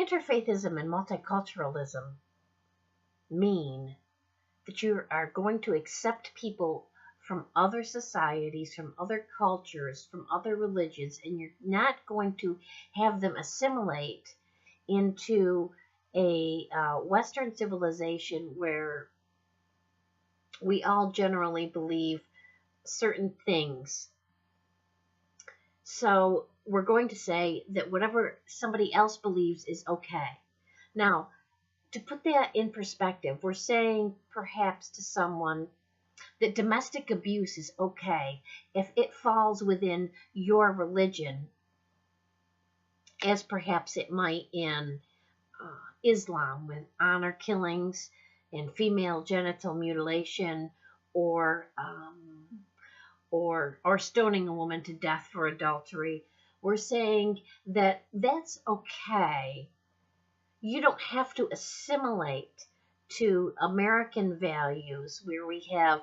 Interfaithism and multiculturalism mean that you are going to accept people from other societies, from other cultures, from other religions, and you're not going to have them assimilate into a Western civilization where we all generally believe certain things. So we're going to say that whatever somebody else believes is okay. Now, to put that in perspective, we're saying perhaps to someone that domestic abuse is okay if it falls within your religion, as perhaps it might in Islam, with honor killings and female genital mutilation, or stoning a woman to death for adultery. We're saying that that's okay. You don't have to assimilate to American values where we have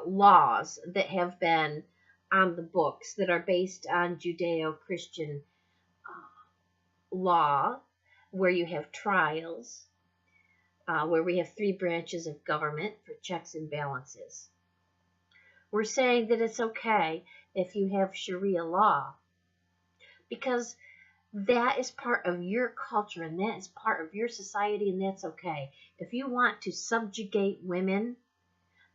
laws that have been on the books that are based on Judeo-Christian law, where you have trials, where we have 3 branches of government for checks and balances. We're saying that it's okay if you have Sharia law, because that is part of your culture and that is part of your society, and that's okay. If you want to subjugate women,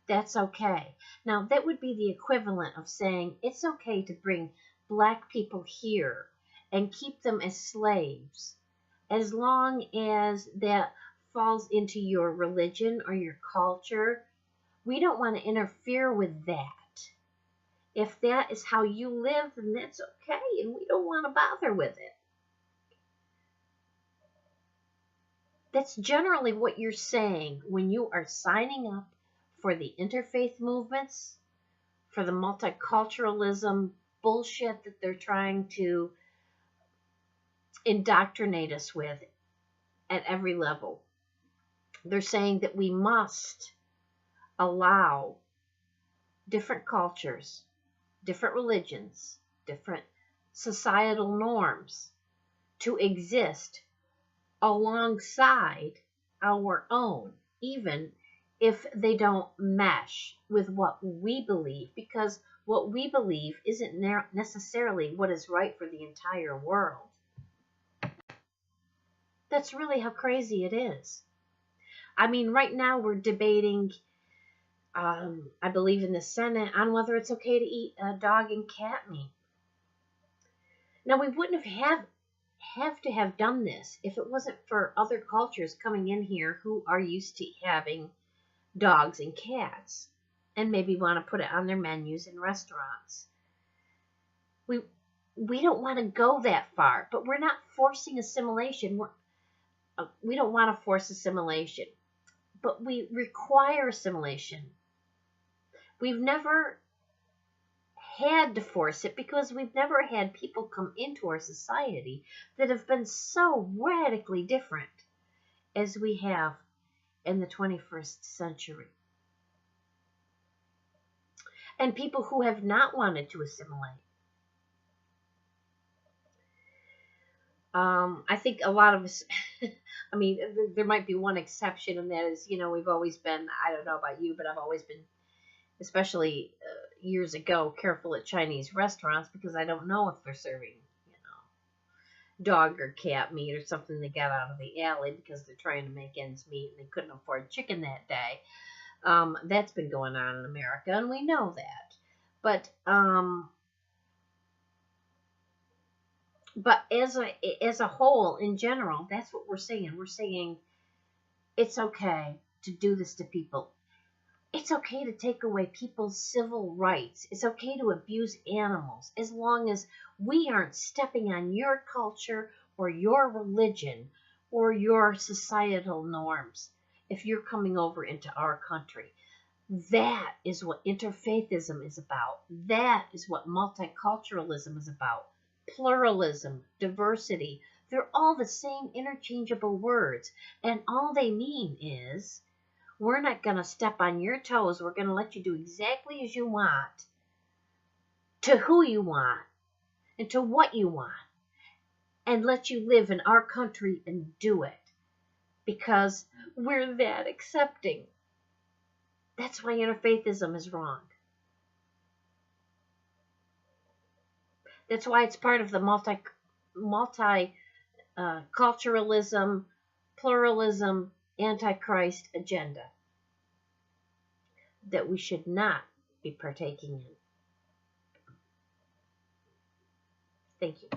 that's okay. Now, that would be the equivalent of saying it's okay to bring black people here and keep them as slaves, as long as that falls into your religion or your culture. We don't want to interfere with that. If that is how you live, then that's okay, and we don't want to bother with it. That's generally what you're saying when you are signing up for the interfaith movements, for the multiculturalism bullshit that they're trying to indoctrinate us with at every level. They're saying that we must allow different cultures, different religions, different societal norms to exist alongside our own, even if they don't mesh with what we believe, because what we believe isn't necessarily what is right for the entire world. That's really how crazy it is. I mean, right now we're debating, I believe in the Senate, on whether it's okay to eat dog and cat meat. Now, we wouldn't have to have done this if it wasn't for other cultures coming in here who are used to having dogs and cats and maybe want to put it on their menus in restaurants. We don't want to go that far, but we're not forcing assimilation. We don't want to force assimilation, but we require assimilation. We've never had to force it because we've never had people come into our society that have been so radically different as we have in the 21st century. And people who have not wanted to assimilate. I think a lot of us, I mean, there might be one exception, and that is, we've always been, I don't know about you, but I've always been, especially years ago, careful at Chinese restaurants because I don't know if they're serving, dog or cat meat or something they got out of the alley because they're trying to make ends meet and they couldn't afford chicken that day. That's been going on in America, and we know that. But as a whole, in general, that's what we're saying. We're saying it's okay to do this to people. It's okay to take away people's civil rights. It's okay to abuse animals as long as we aren't stepping on your culture or your religion or your societal norms if you're coming over into our country. That is what interfaithism is about. That is what multiculturalism is about. Pluralism, diversity, they're all the same interchangeable words, and all they mean is we're not going to step on your toes. We're going to let you do exactly as you want, to who you want, and to what you want. and let you live in our country and do it because we're that accepting. That's why interfaithism is wrong. That's why it's part of the multiculturalism, pluralism, antichrist agenda that we should not be partaking in. Thank you.